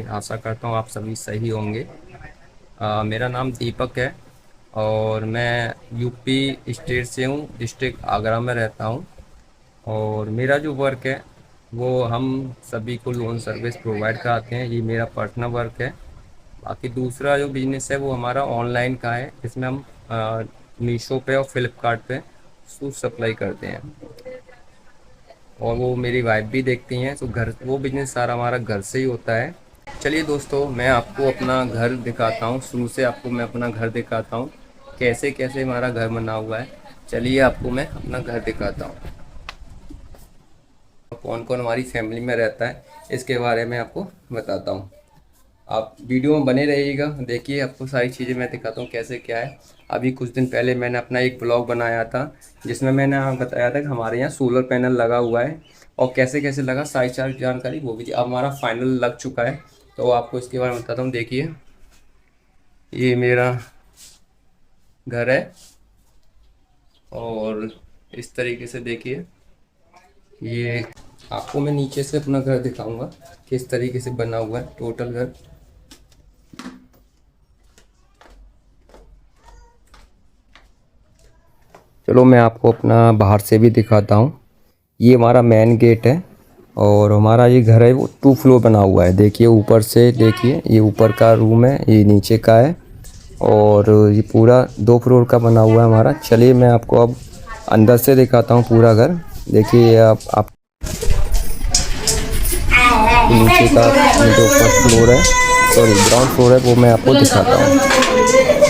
आशा करता हूँ आप सभी सही होंगे। मेरा नाम दीपक है और मैं यूपी स्टेट से हूँ, डिस्ट्रिक्ट आगरा में रहता हूँ। और मेरा जो वर्क है वो हम सभी को लोन सर्विस प्रोवाइड कराते हैं, ये मेरा पर्सनल वर्क है। बाकी दूसरा जो बिजनेस है वो हमारा ऑनलाइन का है, इसमें हम मीशो पे और फ्लिपकार्ट पे शूज़ सप्लाई करते हैं और वो मेरी वाइफ भी देखती हैं। तो घर वो बिजनेस सारा हमारा घर से ही होता है। चलिए दोस्तों, मैं आपको अपना घर दिखाता हूँ, शुरू से आपको मैं अपना घर दिखाता हूँ कैसे कैसे हमारा घर बना हुआ है। चलिए आपको मैं अपना घर दिखाता हूँ, कौन कौन हमारी फैमिली में रहता है इसके बारे में आपको बताता हूँ। आप वीडियो में बने रहिएगा, देखिए आपको सारी चीज़ें मैं दिखाता हूँ कैसे क्या है। अभी कुछ दिन पहले मैंने अपना एक ब्लॉग बनाया था जिसमें मैंने बताया था कि हमारे यहाँ सोलर पैनल लगा हुआ है और कैसे कैसे लगा, सारी सारी जानकारी वो भी थी। अब हमारा फाइनल लग चुका है तो आपको इसके बारे में बताता हूँ। देखिए ये मेरा घर है और इस तरीके से देखिए, ये आपको मैं नीचे से अपना घर दिखाऊंगा किस तरीके से बना हुआ है टोटल घर। चलो मैं आपको अपना बाहर से भी दिखाता हूँ। ये हमारा मेन गेट है और हमारा ये घर है वो 2 फ्लोर बना हुआ है। देखिए ऊपर से, देखिए ये ऊपर का रूम है, ये नीचे का है और ये पूरा 2 फ्लोर का बना हुआ है हमारा। चलिए मैं आपको अब अंदर से दिखाता हूँ पूरा घर। देखिए ये आप नीचे का जो फर्स्ट फ्लोर है, सॉरी ग्राउंड फ्लोर है, वो मैं आपको दिखाता हूँ।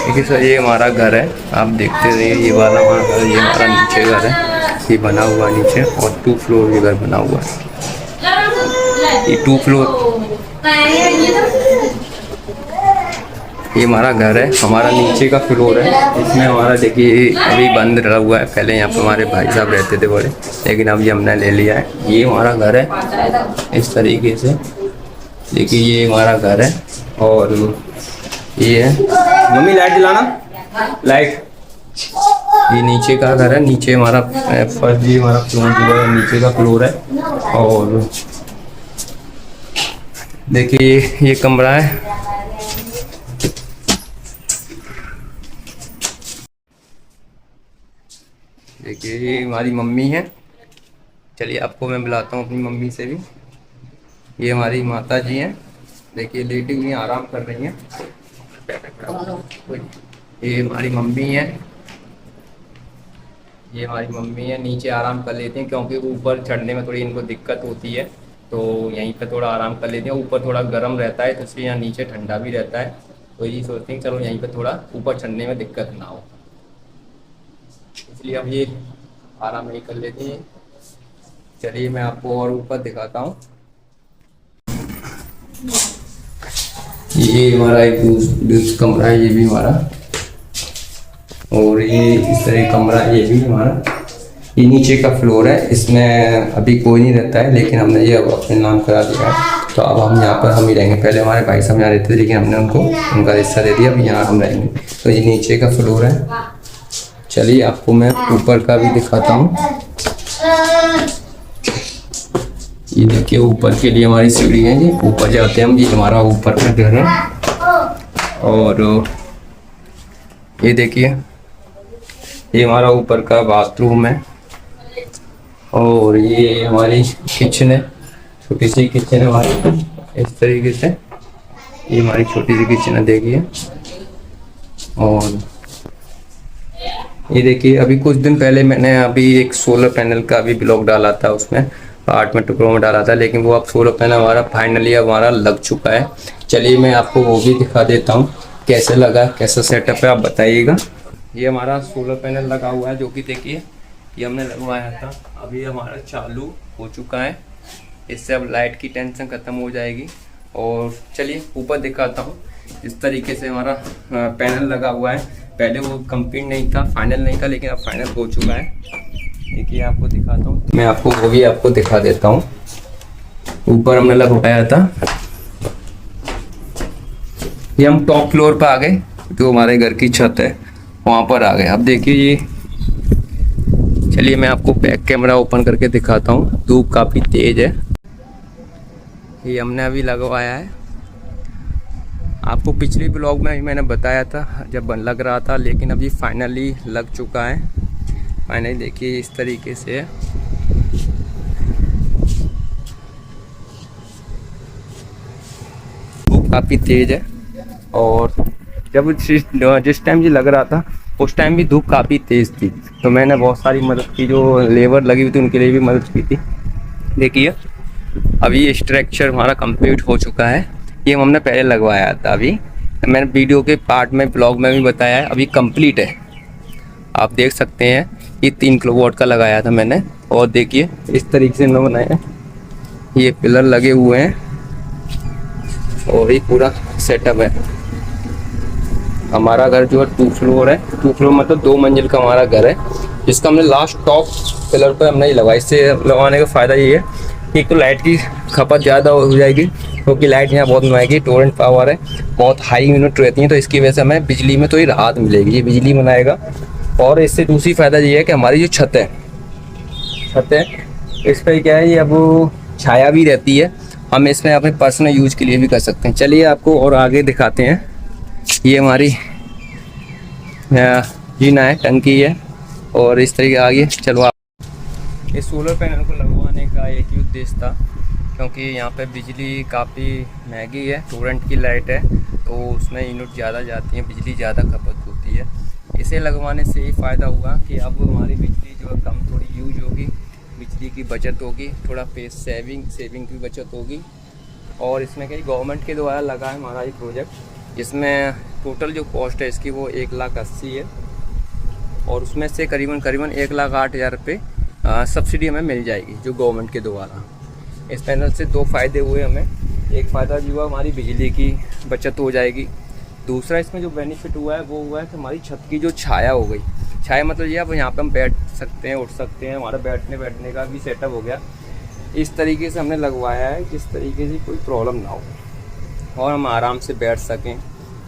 देखिए सर, ये हमारा घर है, आप देखते रहिए। ये वाला हमारा घर, ये हमारा नीचे घर है, ये बना हुआ नीचे और 2 फ्लोर ये घर बना हुआ है। ये 2 फ्लोर, ये हमारा घर है, हमारा नीचे का फ्लोर है। इसमें हमारा देखिए अभी बंद रहा हुआ है, पहले यहाँ पर हमारे भाई साहब रहते थे बड़े, लेकिन अब ये हमने ले लिया है। ये हमारा घर है इस तरीके से, देखिए ये हमारा घर है। और ये है, मम्मी लाइट दिलाना, लाइट। ये नीचे का घर है, नीचे हमारा फर्स्ट, ये हमारा फ्लोर जो है नीचे का फ्लोर है। और देखिए ये कमरा है, देखिए ये हमारी मम्मी है। चलिए आपको मैं बुलाता हूँ अपनी मम्मी से भी। ये हमारी माता जी हैं, देखिए लेटी हुई आराम कर रही हैं। ये हमारी मम्मी है, ये हमारी मम्मी है, नीचे आराम कर लेती हैं क्योंकि ऊपर चढ़ने में थोड़ी इनको दिक्कत होती है, तो यहीं पे थोड़ा आराम कर लेती हैं। ऊपर थोड़ा गर्म रहता है तो इसलिए यहाँ नीचे ठंडा भी रहता है, तो यही सोचती हैं चलो यहीं पे थोड़ा ऊपर चढ़ने में दिक्कत ना हो, इसलिए अब ये आराम नहीं कर लेती हैं। चलिए मैं आपको और ऊपर दिखाता हूँ। ये हमारा एक दूसरा कमरा है, ये भी हमारा। और ये इस तरह कमरा है, ये भी हमारा। ये नीचे का फ्लोर है, इसमें अभी कोई नहीं रहता है, लेकिन हमने ये अब अपने नाम करा दिया है, तो अब हम यहाँ पर हम ही रहेंगे। पहले हमारे भाई साहब यहाँ रहते थे, लेकिन हमने उनको उनका हिस्सा दे दिया, अब यहाँ हम रहेंगे। तो ये नीचे का फ्लोर है। चलिए आपको मैं ऊपर का भी दिखाता हूँ। ये देखिए ऊपर के लिए हमारी सीढ़ी है, ये ऊपर जाते हैं हम। ये हमारा ऊपर का घर है। और ये देखिए ये हमारा ऊपर का बाथरूम है। और ये हमारी किचन है, छोटी सी किचन है हमारी इस तरीके से। ये हमारी छोटी सी किचन है, देखिए। और ये देखिए अभी कुछ दिन पहले मैंने अभी एक सोलर पैनल का भी ब्लॉग डाला था, उसमें 8 में टुकड़ों में डाला था, लेकिन वो अब सोलर पैनल हमारा फाइनली अब हमारा लग चुका है। चलिए मैं आपको वो भी दिखा देता हूँ कैसे लगा, कैसा सेटअप है, आप बताइएगा। ये हमारा सोलर पैनल लगा हुआ है, जो कि देखिए ये हमने लगवाया था, अभी हमारा चालू हो चुका है। इससे अब लाइट की टेंशन ख़त्म हो जाएगी। और चलिए ऊपर दिखाता हूँ, इस तरीके से हमारा पैनल लगा हुआ है। पहले वो कंप्लीट नहीं था, फाइनल नहीं था, लेकिन अब फाइनल हो चुका है। देखिए आपको दिखाता हूँ, मैं आपको वो भी आपको दिखा देता हूँ। ऊपर हमने लगवाया था, ये हम टॉप फ्लोर पर आ गए, जो हमारे घर की छत है वहाँ पर आ गए। अब देखिए ये, चलिए मैं आपको बैक कैमरा ओपन करके दिखाता हूँ। धूप काफ़ी तेज़ है, ये हमने अभी लगवाया है आपको पिछले ब्लॉग में ही मैंने बताया था जब बन लग रहा था, लेकिन अभी फाइनली लग चुका है। फाइनली देखिए इस तरीके से है। धूप काफ़ी तेज़ है और जब जिस टाइम ये लग रहा था उस टाइम भी धूप काफ़ी तेज़ थी, तो मैंने बहुत सारी मदद की, जो लेबर लगी हुई थी उनके लिए भी मदद की थी। देखिए अभी ये स्ट्रक्चर हमारा कंप्लीट हो चुका है। ये हमने पहले लगवाया था, अभी मैंने वीडियो के पार्ट में ब्लॉग में भी बताया है, अभी कंप्लीट है। आप देख सकते हैं ये 3 किलोवाट का लगाया था मैंने, और देखिए इस तरीके से हमने बनाया है। ये पिलर लगे हुए हैं और ये पूरा सेटअप है। हमारा घर जो है 2 फ्लोर है, 2 फ्लोर मतलब 2 मंजिल का हमारा घर है, जिसका हमने लास्ट टॉप पिलर पर हमने ये लगाया। इससे लगाने का फ़ायदा ये है कि एक तो लाइट की खपत ज़्यादा हो जाएगी, क्योंकि लाइट यहाँ बहुत बनाएगी, टोरेंट पावर है, बहुत हाई यूनिट रहती है, तो इसकी वजह से हमें बिजली में तो ये राहत मिलेगी, ये बिजली बनाएगा। और इससे दूसरी फ़ायदा ये है कि हमारी जो छत है इस पर क्या है, ये अब छाया भी रहती है, हम इसमें अपने पर्सनल यूज के लिए भी कर सकते हैं। चलिए आपको और आगे दिखाते हैं। ये हमारी जीना है, टंकी है, और इस तरीके आगे चलो। आप इस सोलर पैनल को लगवाने का एक ही उद्देश्य था, क्योंकि यहाँ पे बिजली काफ़ी महंगी है, टोरेंट की लाइट है, तो उसमें यूनिट ज़्यादा जाती है, बिजली ज़्यादा खपत होती है। इसे लगवाने से ये फ़ायदा हुआ कि अब हमारी बिजली जो है कम थोड़ी यूज होगी, बिजली की बचत होगी, थोड़ा सेविंग की बचत होगी। और इसमें क्या गवर्नमेंट के द्वारा लगा है हमारा ये प्रोजेक्ट, इसमें टोटल जो कॉस्ट है इसकी वो 1,80,000 है, और उसमें से करीबन 1,08,000 रुपये सब्सिडी हमें मिल जाएगी जो गवर्नमेंट के द्वारा। इस पैनल से 2 फ़ायदे हुए हमें। एक फ़ायदा जो हुआ हमारी बिजली की बचत हो जाएगी, दूसरा इसमें जो बेनिफिट हुआ है वो हुआ है कि हमारी छत की जो छाया हो गई। छाया मतलब ये अब यहाँ पे हम बैठ सकते हैं, उठ सकते हैं, हमारा बैठने का भी सेटअप हो गया। इस तरीके से हमने लगवाया है जिस तरीके से कोई प्रॉब्लम ना हो और हम आराम से बैठ सकें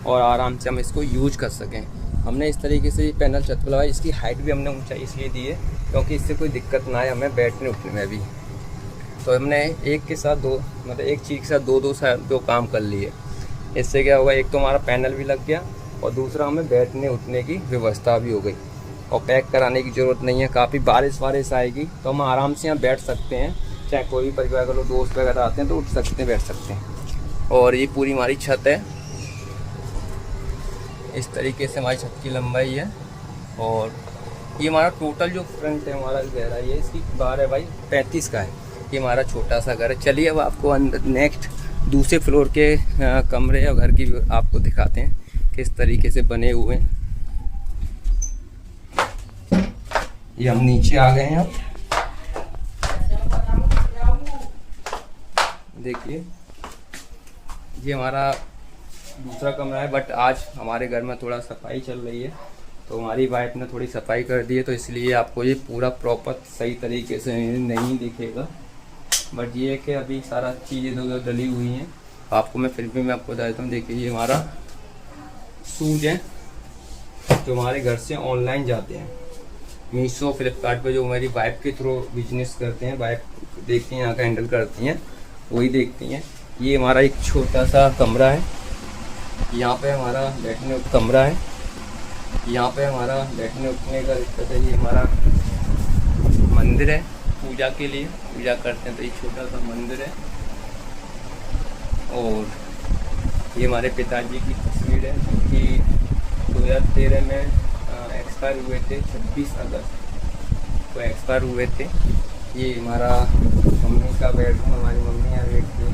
और आराम से हम इसको यूज कर सकें। हमने इस तरीके से ये पैनल छत पर लगाया। इसकी हाइट भी हमने ऊंचाई इसलिए दी है क्योंकि इससे कोई दिक्कत ना आए हमें बैठने उठने में भी। तो हमने एक के साथ दो, मतलब एक चीज़ के साथ दो काम कर लिए। इससे क्या होगा, एक तो हमारा पैनल भी लग गया और दूसरा हमें बैठने उठने की व्यवस्था भी हो गई, और पैक कराने की ज़रूरत नहीं है। काफ़ी बारिश आएगी तो हम आराम से यहाँ बैठ सकते हैं, चाहे कोई भी परिवार का लोग दोस्त वगैरह आते हैं तो उठ सकते हैं, बैठ सकते हैं। और ये पूरी हमारी छत है, इस तरीके से हमारी छत की लंबाई है। और ये हमारा टोटल जो फ्रंट है हमारा गहराई है इसकी 12 बाई 35 का है। ये हमारा छोटा सा घर है। चलिए अब आपको अंदर नेक्स्ट दूसरे फ्लोर के कमरे और घर की आपको दिखाते हैं किस तरीके से बने हुए हैं। ये हम नीचे आ गए हैं। अब देखिए ये हमारा दूसरा कमरा है, बट आज हमारे घर में थोड़ा सफाई चल रही है तो हमारी वाइफ ने थोड़ी सफाई कर दी है, तो इसलिए आपको ये पूरा प्रॉपर सही तरीके से नहीं दिखेगा। बट ये है कि अभी सारा चीज़ें इधर डली हुई हैं, आपको मैं फिर भी मैं आपको बता देता हूँ। देखिए ये हमारा शूज है जो हमारे घर से ऑनलाइन जाते हैं, मीशो फ्लिपकार्ट पे, जो मेरी वाइफ के थ्रू बिजनेस करते हैं, वाइफ देखती हैं यहाँ का हैंडल करती हैं, वही देखती हैं। ये हमारा एक छोटा सा कमरा है, यहाँ पे हमारा बैठने का कमरा है, यहाँ पे हमारा बैठने उठने का दिक्कत है। ये हमारा मंदिर है, पूजा के लिए पूजा करते हैं तो ये छोटा सा मंदिर है। और ये हमारे पिताजी की तस्वीर है जो कि 2013 में एक्सपायर हुए थे, 26 अगस्त को एक्सपायर हुए थे। ये हमारा मम्मी का बेडरूम, हमारी मम्मी यहाँ बैठती है,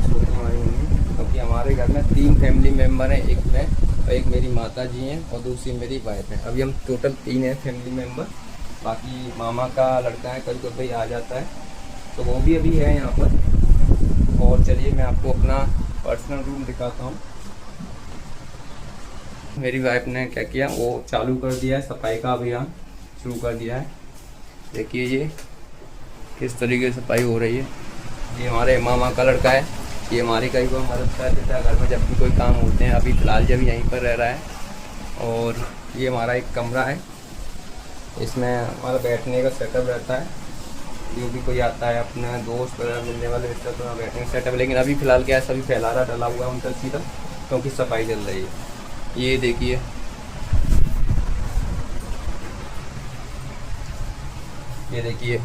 सोती हमारी मम्मी, क्योंकि हमारे घर में 3 फैमिली मेम्बर हैं, एक मैं और एक मेरी माता जी हैं और दूसरी मेरी वाइफ है। अभी हम टोटल 3 हैं फैमिली मेम्बर। बाकी मामा का लड़का है, कभी कभी आ जाता है तो वो भी अभी है यहाँ पर। और चलिए मैं आपको अपना पर्सनल रूम दिखाता हूँ। मेरी वाइफ ने क्या किया, वो चालू कर दिया है, सफाई का अभियान शुरू कर दिया है। देखिए ये किस तरीके से सफाई हो रही है। ये हमारे मामा का लड़का है, ये हमारी कई बार मदद कर देता है घर में जब भी कोई काम होते हैं। अभी फ़िलहाल जब यहीं पर रह रहा है। और ये हमारा एक कमरा है, इसमें हमारा बैठने का सेटअप रहता है, जो भी कोई आता है अपना दोस्त वगैरह मिलने वाले रहता है तो बैठने का सेटअप। लेकिन अभी फ़िलहाल क्या है, सभी फैलारा डला हुआ है उनका सीधा, क्योंकि सफाई चल रही है। ये देखिए, ये देखिए,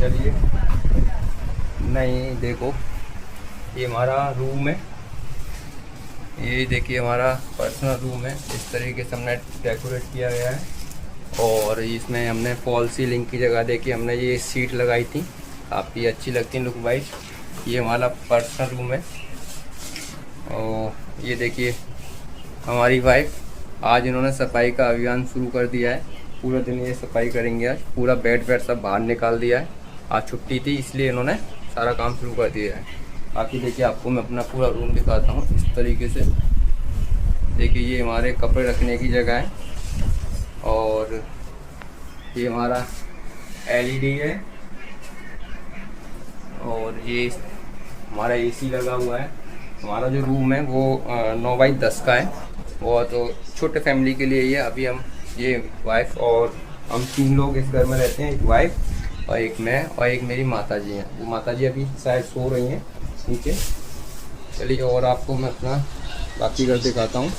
चलिए। नहीं देखो, ये हमारा रूम है, ये देखिए हमारा पर्सनल रूम है। इस तरीके से हमने डेकोरेट किया गया है और इसमें हमने फॉल सीलिंग की जगह देखिए हमने ये सीट लगाई थी, काफ़ी अच्छी लगती है लुक वाइज। ये हमारा पर्सनल रूम है। और ये देखिए हमारी वाइफ, आज इन्होंने सफाई का अभियान शुरू कर दिया है। पूरा दिन ये सफाई करेंगे आज, पूरा बेड वेड सब बाहर निकाल दिया है। आज छुट्टी थी इसलिए इन्होंने सारा काम शुरू कर दिया है। बाकी देखिए आपको मैं अपना पूरा रूम दिखाता हूँ इस तरीके से। देखिए ये हमारे कपड़े रखने की जगह है और ये हमारा एलईडी है और ये हमारा एसी लगा हुआ है। हमारा जो रूम है वो 9x10 का है, वो तो छोटे फैमिली के लिए ही है। अभी हम ये वाइफ और हम 3 लोग इस घर में रहते हैं, एक वाइफ और एक मैं और एक मेरी माता जी हैं। वो माता जी अभी शायद सो रही हैं नीचे। चलिए और आपको मैं अपना बाकी घर दिखाता हूँ।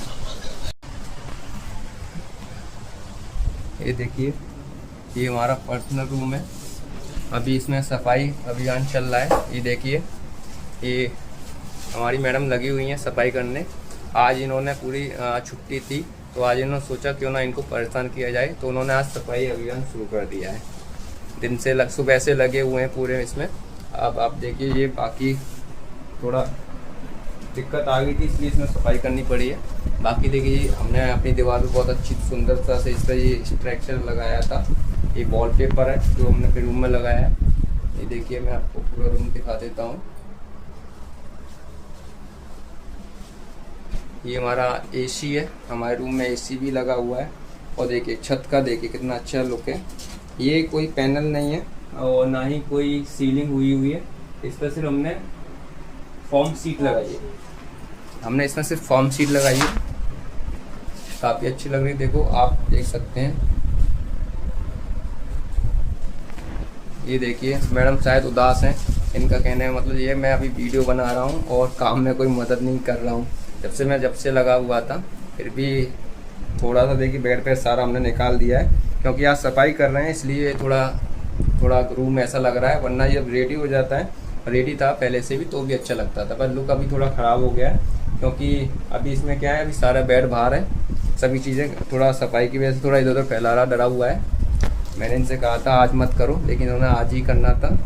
ये देखिए ये हमारा पर्सनल रूम है, अभी इसमें सफाई अभियान चल रहा है। ये देखिए ये हमारी मैडम लगी हुई हैं सफाई करने। आज इन्होंने पूरी छुट्टी थी तो आज इन्होंने सोचा क्यों ना इनको परेशान किया जाए, तो उन्होंने आज सफाई अभियान शुरू कर दिया है। दिन से सुबह से लगे हुए हैं पूरे इसमें। अब आप देखिए ये बाकी थोड़ा दिक्कत आ गई थी इसलिए इसमें सफाई करनी पड़ी है। बाकी देखिए हमने अपनी दीवार पर बहुत अच्छी सुंदरता से इसका ये स्ट्रक्चर लगाया था। ये वॉलपेपर है जो हमने फिर रूम में लगाया है। ये देखिए मैं आपको पूरा रूम दिखा देता हूँ। ये हमारा एसी है, हमारे रूम में एसी भी लगा हुआ है। और देखिए छत का देखिए कितना अच्छा लुक है। ये कोई पैनल नहीं है और ना ही कोई सीलिंग हुई है, इस पर सिर्फ हमने फॉर्म सीट लगाई है। हमने इसमें सिर्फ फॉर्म सीट लगाई है, काफ़ी अच्छी लग रही है। देखो आप देख सकते हैं। ये देखिए मैडम शायद उदास हैं, इनका कहने का मतलब ये है मैं अभी वीडियो बना रहा हूँ और काम में कोई मदद नहीं कर रहा हूँ। जब से लगा हुआ था फिर भी थोड़ा सा देखिए बेड पे सारा हमने निकाल दिया है क्योंकि आज सफाई कर रहे हैं इसलिए थोड़ा रूम ऐसा लग रहा है। वरना जब रेडी हो जाता है, रेडी था पहले से भी तो भी अच्छा लगता था, पर लुक अभी थोड़ा ख़राब हो गया है क्योंकि अभी इसमें क्या है, अभी सारा बेड बाहर है, सभी चीज़ें थोड़ा सफाई की वजह से थोड़ा इधर उधर फैला रहा, डरा हुआ है। मैंने इनसे कहा था आज मत करो, लेकिन उन्होंने आज ही करना था।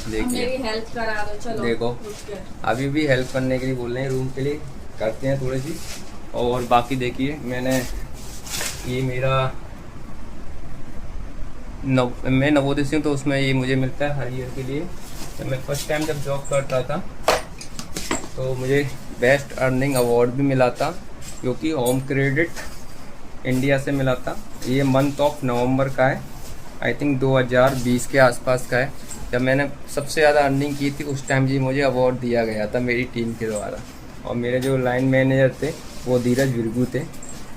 देखिए हेल्प करा दो, चलो देखो अभी भी हेल्प करने के लिए बोल रहे हैं, रूम के लिए करते हैं थोड़ी सी। और बाकी देखिए मैंने ये मेरा मैं नवोदय से हूँ तो उसमें ये मुझे मिलता है हर ईयर के लिए। जब मैं फर्स्ट टाइम जब जॉब करता था तो मुझे बेस्ट अर्निंग अवार्ड भी मिला था क्योंकि होम क्रेडिट इंडिया से मिला था। ये मंथ ऑफ नवंबर का है, आई थिंक 2020 के आसपास का है। जब मैंने सबसे ज़्यादा अर्निंग की थी उस टाइम जी मुझे अवार्ड दिया गया था मेरी टीम के द्वारा। और मेरे जो लाइन मैनेजर थे वो धीरज विरगू थे।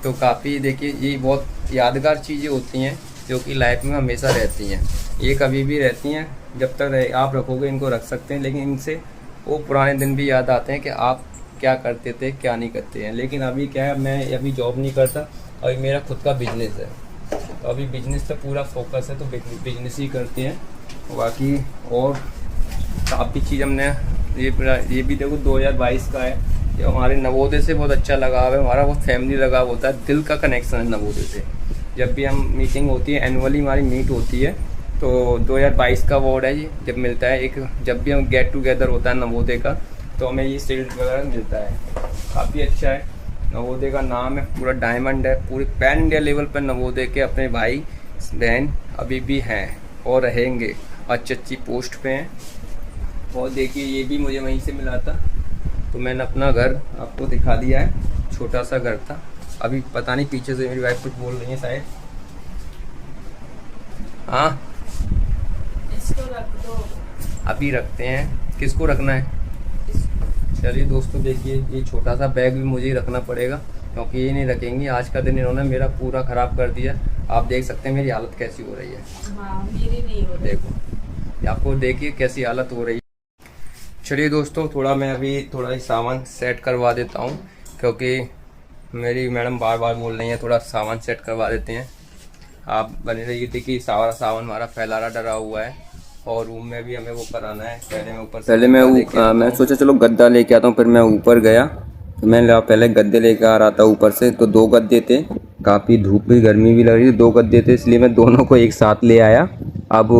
तो काफ़ी देखिए ये बहुत यादगार चीज़ें होती हैं जो कि लाइफ में हमेशा रहती हैं, ये कभी भी रहती हैं। जब तक आप रखोगे इनको रख सकते हैं, लेकिन इनसे वो पुराने दिन भी याद आते हैं कि आप क्या करते थे क्या नहीं करते हैं। लेकिन अभी क्या है, मैं अभी जॉब नहीं करता, अभी मेरा खुद का बिजनेस है, तो अभी बिजनेस पे पूरा फोकस है, तो बिजनेस ही करते हैं। बाकी और काफ़ी चीज़ हमने ये भी देखो 2022 का है। ये हमारे नवोदय से बहुत अच्छा लगाव है, हमारा बहुत फैमिली लगाव होता है, दिल का कनेक्शन है नवोदय से। जब भी हम मीटिंग होती है, एनुअली हमारी मीट होती है, तो 2022 का अवार्ड है ये जब मिलता है। एक जब भी हम गेट टुगेदर होता है नवोदय का तो हमें ये शील्ड वगैरह मिलता है, काफ़ी अच्छा है। नवोदय का नाम है पूरा डायमंड है, पूरे पैन इंडिया लेवल पर नवोदय के अपने भाई बहन अभी भी हैं और रहेंगे, अच्छी अच्छी पोस्ट पे हैं। और देखिए ये भी मुझे वहीं से मिला था, तो मैंने अपना घर आपको दिखा दिया है, छोटा सा घर था। अभी पता नहीं पीछे से मेरी वाइफ कुछ बोल रही है शायद। हाँ इसको रख दो, अभी रखते हैं, किसको रखना है। चलिए दोस्तों देखिए ये छोटा सा बैग भी मुझे ही रखना पड़ेगा क्योंकि ये नहीं रखेंगे। आज का दिन इन्होंने मेरा पूरा ख़राब कर दिया। आप देख सकते हैं मेरी हालत कैसी हो रही है। हाँ मेरी नहीं हो रही। देखो आपको देखिए कैसी हालत हो रही है। चलिए दोस्तों, थोड़ा मैं अभी थोड़ा ही सामान सेट करवा देता हूँ, क्योंकि मेरी मैडम बार बार बोल रही हैं थोड़ा सामान सेट करवा देते हैं। आप बने रहिए। देखिए सारा सामान हमारा फैलारा डरा हुआ है और रूम में भी हमें वो कराना है। पहले मैं सोचा चलो गद्दा लेके आता हूँ। फिर मैं ऊपर गया तो मैं पहले गद्दे लेके आ रहा था ऊपर से, तो 2 गद्दे थे। काफ़ी धूप भी गर्मी भी लग रही थी, 2 गद्दे थे, इसलिए मैं दोनों को एक साथ ले आया। अब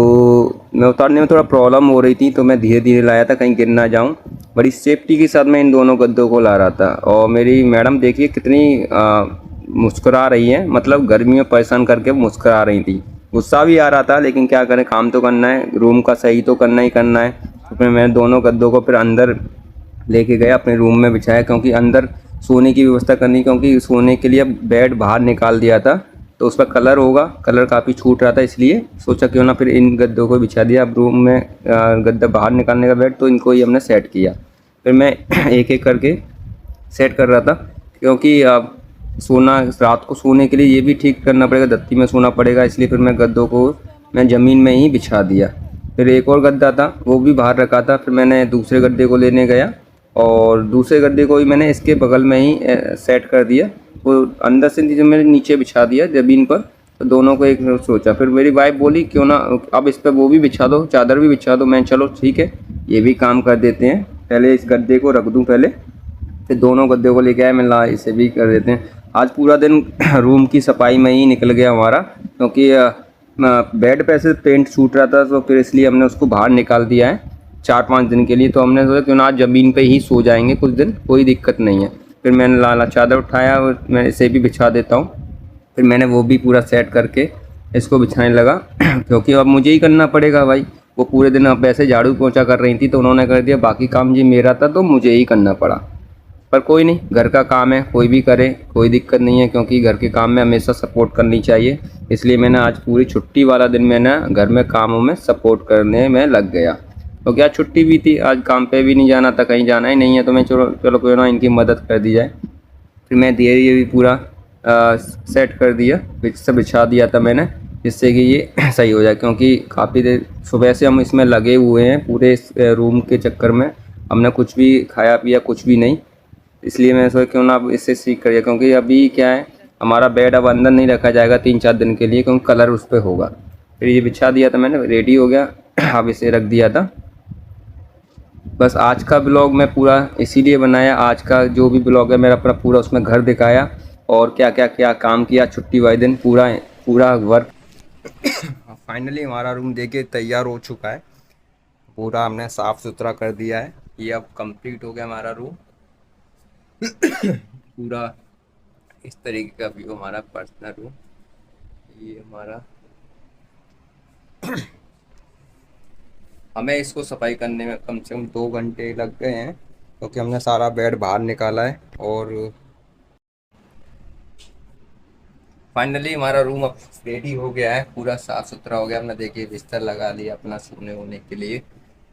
मैं उतारने में थोड़ा प्रॉब्लम हो रही थी तो मैं धीरे धीरे लाया था, कहीं गिर ना जाऊँ। बड़ी सेफ्टी के साथ मैं इन दोनों गद्दों को ला रहा था। और मेरी मैडम देखिए कितनी मुस्कुरा रही है, मतलब गर्मी में परेशान करके मुस्कुरा रही थी। गुस्सा भी आ रहा था, लेकिन क्या करें, काम तो करना है, रूम का सही तो करना ही करना है। तो फिर मैं दोनों गद्दों को फिर अंदर लेके गया, अपने रूम में बिछाया, क्योंकि अंदर सोने की व्यवस्था करनी, क्योंकि सोने के लिए बेड बाहर निकाल दिया था तो उस पर कलर होगा, कलर काफ़ी छूट रहा था, इसलिए सोचा क्यों ना फिर इन गद्दों को बिछा दिया। अब रूम में गद्दा बाहर निकालने का बेड, तो इनको ही हमने सेट किया। फिर मैं एक एक करके सेट कर रहा था, क्योंकि अब सोना रात को सोने के लिए ये भी ठीक करना पड़ेगा, दत्ती में सोना पड़ेगा, इसलिए फिर मैं गद्दों को मैं ज़मीन में ही बिछा दिया। फिर एक और गद्दा था वो भी बाहर रखा था, फिर मैंने दूसरे गद्दे को लेने गया और दूसरे गद्दे को भी मैंने इसके बगल में ही सेट कर दिया। वो अंदर से नीचे मैंने नीचे बिछा दिया ज़मीन पर, तो दोनों को एक सोचा। फिर मेरी वाइफ बोली क्यों ना अब इस पर वो भी बिछा दो, चादर भी बिछा दो। मैं चलो ठीक है, ये भी काम कर देते हैं, पहले इस गद्दे को रख दूँ पहले, फिर दोनों गद्दे को लेके आए, मैं ला इसे भी कर देते हैं। आज पूरा दिन रूम की सफाई में ही निकल गया हमारा, क्योंकि बेड पे से पेंट छूट रहा था, तो फिर इसलिए हमने उसको बाहर निकाल दिया है 4-5 दिन के लिए। तो हमने सोचा क्यों ना आज ज़मीन पे ही सो जाएंगे कुछ दिन, कोई दिक्कत नहीं है। फिर मैंने लाला चादर उठाया और मैं इसे भी बिछा देता हूँ। फिर मैंने वो भी पूरा सेट करके इसको बिछाने लगा क्योंकि अब मुझे ही करना पड़ेगा भाई। वो पूरे दिन अब ऐसे झाड़ू पोंछा कर रही थी तो उन्होंने कर दिया, बाकी काम जी मेरा था तो मुझे ही करना पड़ा। पर कोई नहीं, घर का काम है, कोई भी करे, कोई दिक्कत नहीं है, क्योंकि घर के काम में हमेशा सपोर्ट करनी चाहिए। इसलिए मैंने आज पूरी छुट्टी वाला दिन मैंने घर में कामों में सपोर्ट करने में लग गया। तो क्या छुट्टी भी थी, आज काम पे भी नहीं जाना था, कहीं जाना ही नहीं है, तो मैं चलो चलो कोई ना इनकी मदद कर दी जाए। फिर मैं धीरे धीरे पूरा सेट कर दिया, से बिछा दिया था मैंने, जिससे कि ये सही हो जाए। क्योंकि काफ़ी देर सुबह से हम इसमें लगे हुए हैं, पूरे इस रूम के चक्कर में हमने कुछ भी खाया पिया कुछ भी नहीं, इसलिए मैं सोचा क्यों ना अब इससे सीख करिए। क्योंकि अभी क्या है, हमारा बेड अब अंदर नहीं रखा जाएगा 3-4 दिन के लिए, क्योंकि कलर उस पर होगा। फिर ये बिछा दिया था मैंने, रेडी हो गया, अब इसे रख दिया था। बस आज का ब्लॉग मैं पूरा इसीलिए बनाया, आज का जो भी ब्लॉग है मेरा अपना पूरा उसमें घर दिखाया और क्या काम किया छुट्टी वाले दिन, पूरा वर्क। फाइनली हमारा रूम देखिए तैयार हो चुका है, पूरा हमने साफ़ सुथरा कर दिया है। ये अब कंप्लीट हो गया हमारा रूम। पूरा इस तरीके का व्यू हमारा पर्सनल रूम। ये हमारा हमें इसको सफाई करने में कम से कम 2 घंटे लग गए हैं, क्योंकि हमने सारा बेड बाहर निकाला है। और फाइनली हमारा रूम अब रेडी हो गया है, पूरा साफ़ सुथरा हो गया। हमने देखिए बिस्तर लगा लिया अपना सोने वोने के लिए।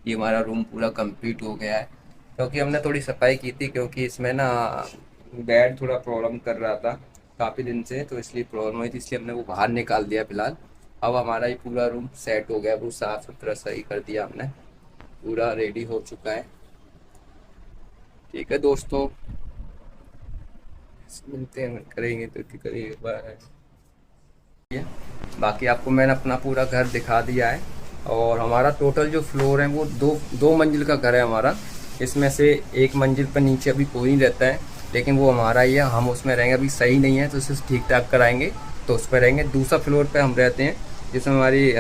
ये हमारा रूम पूरा कंप्लीट हो गया है, क्योंकि हमने थोड़ी सफाई की थी, क्योंकि इसमें ना बेड थोड़ा प्रॉब्लम कर रहा था काफ़ी दिन से, तो इसलिए प्रॉब्लम हुई थी, इसलिए हमने वो बाहर निकाल दिया फिलहाल। अब हमारा ये पूरा रूम सेट हो गया, वो साफ़ सुथरा सही कर दिया हमने, पूरा रेडी हो चुका है। ठीक है दोस्तों, मिलते हैं, करेंगे तो करेंगे बाय। बाकी आपको मैंने अपना पूरा घर दिखा दिया है। और हमारा टोटल जो फ्लोर है वो दो मंजिल का घर है हमारा। इसमें से एक मंजिल पर नीचे अभी कोई नहीं रहता है, लेकिन वो हमारा ही है, हम उसमें रहेंगे। अभी सही नहीं है तो उसे ठीक ठाक कराएंगे तो उस पर रहेंगे। दूसरा फ्लोर पे हम रहते हैं, जिसमें हमारी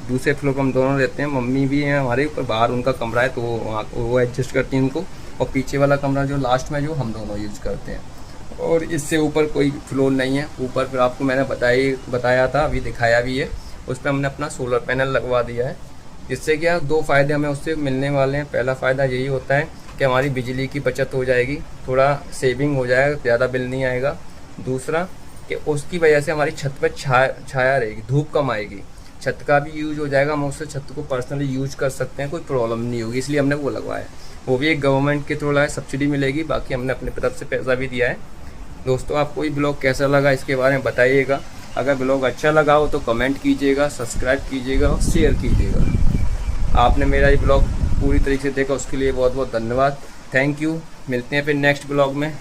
दूसरे फ्लोर पर हम दोनों रहते हैं, मम्मी भी हैं हमारे ऊपर, बाहर उनका कमरा है तो वो एडजस्ट करती हैं उनको। और पीछे वाला कमरा जो लास्ट में जो हम दोनों यूज़ करते हैं। और इससे ऊपर कोई फ्लोर नहीं है। ऊपर फिर आपको मैंने बताया था, अभी दिखाया भी है, उस पर हमने अपना सोलर पैनल लगवा दिया है। जिससे क्या 2 फ़ायदे हमें उससे मिलने वाले हैं। पहला फ़ायदा यही होता है कि हमारी बिजली की बचत हो जाएगी, थोड़ा सेविंग हो जाएगा, ज़्यादा बिल नहीं आएगा। दूसरा कि उसकी वजह से हमारी छत पर छाया रहेगी, धूप कम आएगी, छत का भी यूज हो जाएगा, हम उससे छत को पर्सनली यूज कर सकते हैं, कोई प्रॉब्लम नहीं होगी, इसलिए हमने वो लगवाया। वो भी एक गवर्नमेंट के थ्रू है, सब्सिडी मिलेगी, बाकी हमने अपने तरफ से पैसा भी दिया है। दोस्तों आपको ये ब्लॉग कैसा लगा इसके बारे में बताइएगा। अगर ब्लॉग अच्छा लगा हो तो कमेंट कीजिएगा, सब्सक्राइब कीजिएगा और शेयर कीजिएगा। आपने मेरा ये ब्लॉग पूरी तरीके से देखा उसके लिए बहुत बहुत धन्यवाद। Thank you. मिलते हैं फिर नेक्स्ट ब्लॉग में।